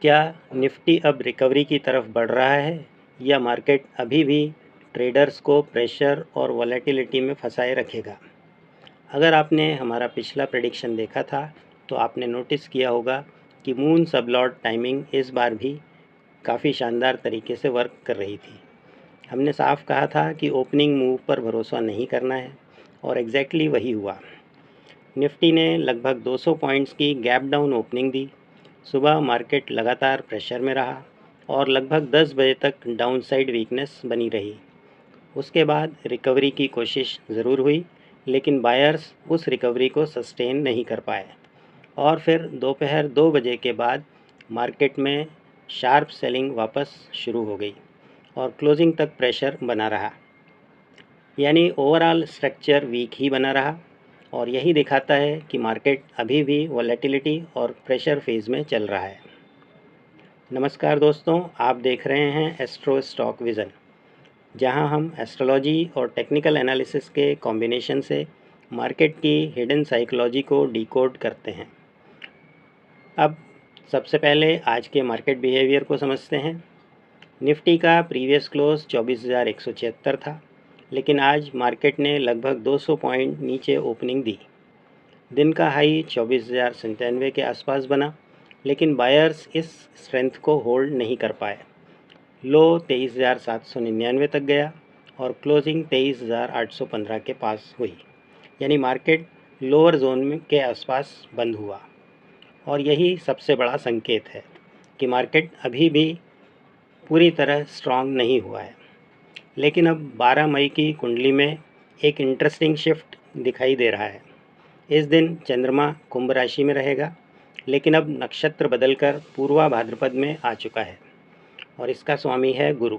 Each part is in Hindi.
क्या निफ्टी अब रिकवरी की तरफ बढ़ रहा है या मार्केट अभी भी ट्रेडर्स को प्रेशर और वॉलेटिलिटी में फंसाए रखेगा? अगर आपने हमारा पिछला प्रेडिक्शन देखा था तो आपने नोटिस किया होगा कि मून सबलॉट टाइमिंग इस बार भी काफ़ी शानदार तरीके से वर्क कर रही थी। हमने साफ कहा था कि ओपनिंग मूव पर भरोसा नहीं करना है और एग्जैक्टली वही हुआ। निफ्टी ने लगभग 200 पॉइंट्स की गैप डाउन ओपनिंग दी। सुबह मार्केट लगातार प्रेशर में रहा और लगभग 10 बजे तक डाउनसाइड वीकनेस बनी रही। उसके बाद रिकवरी की कोशिश ज़रूर हुई, लेकिन बायर्स उस रिकवरी को सस्टेन नहीं कर पाए और फिर दोपहर 2 बजे के बाद मार्केट में शार्प सेलिंग वापस शुरू हो गई और क्लोजिंग तक प्रेशर बना रहा। यानी ओवरऑल स्ट्रक्चर वीक ही बना रहा और यही दिखाता है कि मार्केट अभी भी वॉलेटिलिटी और प्रेशर फेज़ में चल रहा है। नमस्कार दोस्तों, आप देख रहे हैं एस्ट्रो स्टॉक विज़न, जहां हम एस्ट्रोलॉजी और टेक्निकल एनालिसिस के कॉम्बिनेशन से मार्केट की हिडन साइकोलॉजी को डिकोड करते हैं। अब सबसे पहले आज के मार्केट बिहेवियर को समझते हैं। निफ्टी का प्रीवियस क्लोज 24,176 था, लेकिन आज मार्केट ने लगभग 200 पॉइंट नीचे ओपनिंग दी। दिन का हाई 24,097 के आसपास बना, लेकिन बायर्स इस स्ट्रेंथ को होल्ड नहीं कर पाए। लो 23,799 तक गया और क्लोजिंग 23,815 के पास हुई। यानी मार्केट लोअर जोन में के आसपास बंद हुआ और यही सबसे बड़ा संकेत है कि मार्केट अभी भी पूरी तरह स्ट्रांग नहीं हुआ है। लेकिन अब 12 मई की कुंडली में एक इंटरेस्टिंग शिफ्ट दिखाई दे रहा है। इस दिन चंद्रमा कुंभ राशि में रहेगा, लेकिन अब नक्षत्र बदलकर पूर्वा भाद्रपद में आ चुका है और इसका स्वामी है गुरु।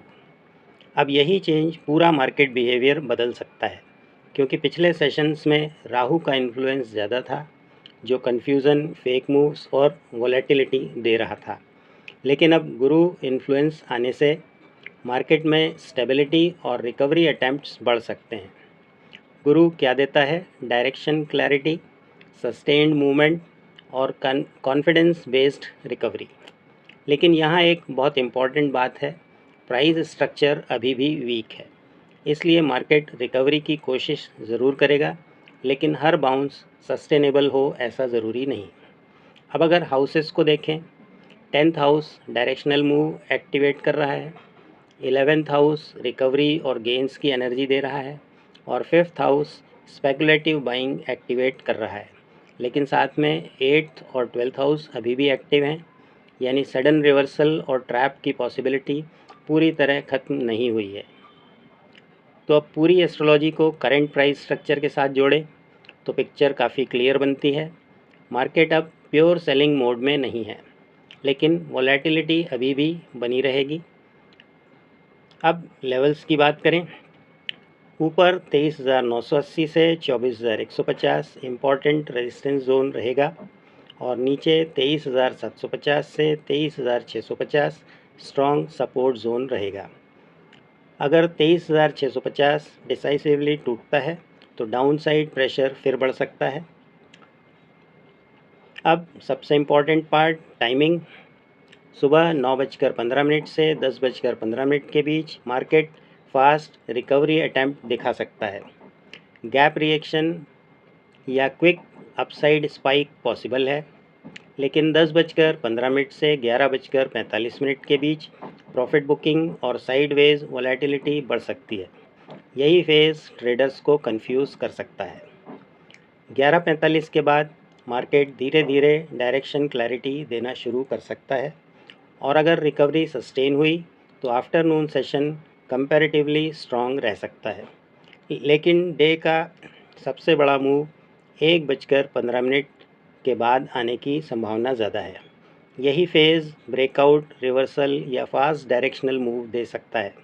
अब यही चेंज पूरा मार्केट बिहेवियर बदल सकता है, क्योंकि पिछले सेशंस में राहु का इन्फ्लुएंस ज़्यादा था, जो कन्फ्यूज़न, फेक मूव्स और वॉलेटिलिटी दे रहा था। लेकिन अब गुरु इन्फ्लुएंस आने से मार्केट में स्टेबिलिटी और रिकवरी अटैम्प्ट्स बढ़ सकते हैं। गुरु क्या देता है? डायरेक्शन क्लैरिटी, सस्टेन्ड मूवमेंट और कॉन्फिडेंस बेस्ड रिकवरी। लेकिन यहाँ एक बहुत इम्पॉर्टेंट बात है, प्राइस स्ट्रक्चर अभी भी वीक है, इसलिए मार्केट रिकवरी की कोशिश ज़रूर करेगा, लेकिन हर बाउंस सस्टेनेबल हो ऐसा ज़रूरी नहीं। अब अगर हाउसेस को देखें, 10th house directional move activate कर रहा है, 11th हाउस रिकवरी और गेंस की एनर्जी दे रहा है और 5th house speculative buying activate कर रहा है। लेकिन साथ में 8th और 12th हाउस अभी भी एक्टिव हैं, यानी सडन रिवर्सल और ट्रैप की पॉसिबिलिटी पूरी तरह ख़त्म नहीं हुई है। तो अब पूरी एस्ट्रोलॉजी को करंट प्राइस स्ट्रक्चर के साथ जोड़ें तो पिक्चर काफ़ी क्लियर बनती है। मार्केट अब प्योर सेलिंग मोड में नहीं है, लेकिन वॉलेटिलिटी अभी भी बनी रहेगी। अब लेवल्स की बात करें, ऊपर 23,980 से 24,150 इम्पॉर्टेंट रेजिस्टेंस जोन रहेगा और नीचे 23,750 से 23,650 स्ट्रॉन्ग सपोर्ट जोन रहेगा। अगर 23,650 डिसाइसिवली टूटता है तो डाउनसाइड प्रेशर फिर बढ़ सकता है। अब सबसे इम्पॉर्टेंट पार्ट, टाइमिंग। सुबह 9:15 से 10:15 के बीच मार्केट फास्ट रिकवरी अटैम्प्ट दिखा सकता है। गैप रिएक्शन या क्विक अपसाइड स्पाइक पॉसिबल है, लेकिन 10:15 से 11:45 के बीच प्रॉफिट बुकिंग और साइडवेज वॉलेटिलिटी बढ़ सकती है। यही फेज़ ट्रेडर्स को कंफ्यूज कर सकता है। 11:45 के बाद मार्केट धीरे धीरे डायरेक्शन क्लैरिटी देना शुरू कर सकता है और अगर रिकवरी सस्टेन हुई तो आफ्टरनून सेशन कंपैरेटिवली स्ट्रॉन्ग रह सकता है। लेकिन डे का सबसे बड़ा मूव 1:15 के बाद आने की संभावना ज़्यादा है। यही फेज़ ब्रेकआउट, रिवर्सल या फास्ट डायरेक्शनल मूव दे सकता है।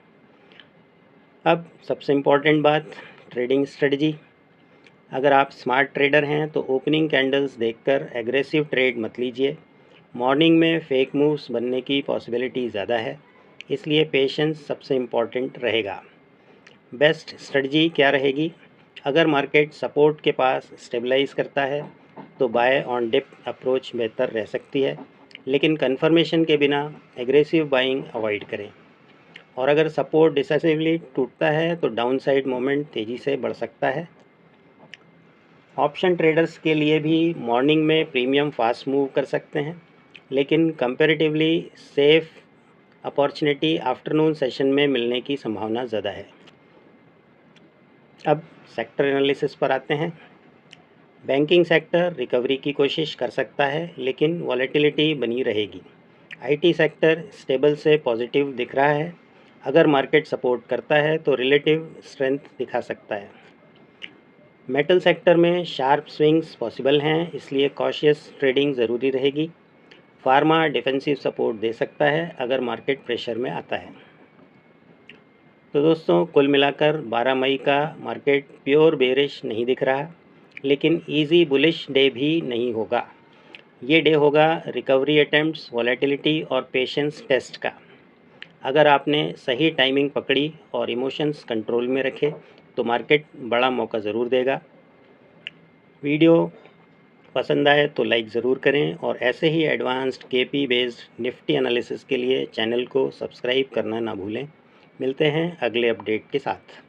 अब सबसे इम्पॉर्टेंट बात, ट्रेडिंग स्ट्रेटजी। अगर आप स्मार्ट ट्रेडर हैं तो ओपनिंग कैंडल्स देखकर एग्रेसिव ट्रेड मत लीजिए। मॉर्निंग में फेक मूव्स बनने की पॉसिबिलिटी ज़्यादा है, इसलिए पेशेंस सबसे इम्पॉर्टेंट रहेगा। बेस्ट स्ट्रेटजी क्या रहेगी? अगर मार्केट सपोर्ट के पास स्टेबलाइज करता है तो बाय ऑन डिप अप्रोच बेहतर रह सकती है, लेकिन कन्फर्मेशन के बिना एग्रेसिव बाइंग अवॉइड करें। और अगर सपोर्ट डिसाइसिवली टूटता है तो डाउनसाइड मोमेंट तेज़ी से बढ़ सकता है। ऑप्शन ट्रेडर्स के लिए भी मॉर्निंग में प्रीमियम फास्ट मूव कर सकते हैं, लेकिन comparatively safe opportunity afternoon session में मिलने की संभावना ज़्यादा है। अब सेक्टर एनालिसिस पर आते हैं। बैंकिंग सेक्टर रिकवरी की कोशिश कर सकता है, लेकिन वॉलेटिलिटी बनी रहेगी। आईटी सेक्टर स्टेबल से पॉजिटिव दिख रहा है। अगर मार्केट सपोर्ट करता है तो रिलेटिव स्ट्रेंथ दिखा सकता है। मेटल सेक्टर में शार्प स्विंग्स पॉसिबल हैं, इसलिए कॉशियस ट्रेडिंग ज़रूरी रहेगी। फार्मा डिफेंसिव सपोर्ट दे सकता है अगर मार्केट प्रेशर में आता है। तो दोस्तों, कुल मिलाकर 12 मई का मार्केट प्योर बेरिश नहीं दिख रहा, लेकिन इजी बुलिश डे भी नहीं होगा। ये डे होगा रिकवरी अटेम्प्ट्स, वॉलेटिलिटी और पेशेंस टेस्ट का। अगर आपने सही टाइमिंग पकड़ी और इमोशंस कंट्रोल में रखे तो मार्केट बड़ा मौका ज़रूर देगा। वीडियो पसंद आए तो लाइक ज़रूर करें और ऐसे ही advanced KP based Nifty analysis के लिए चैनल को सब्सक्राइब करना ना भूलें। मिलते हैं अगले अपडेट के साथ।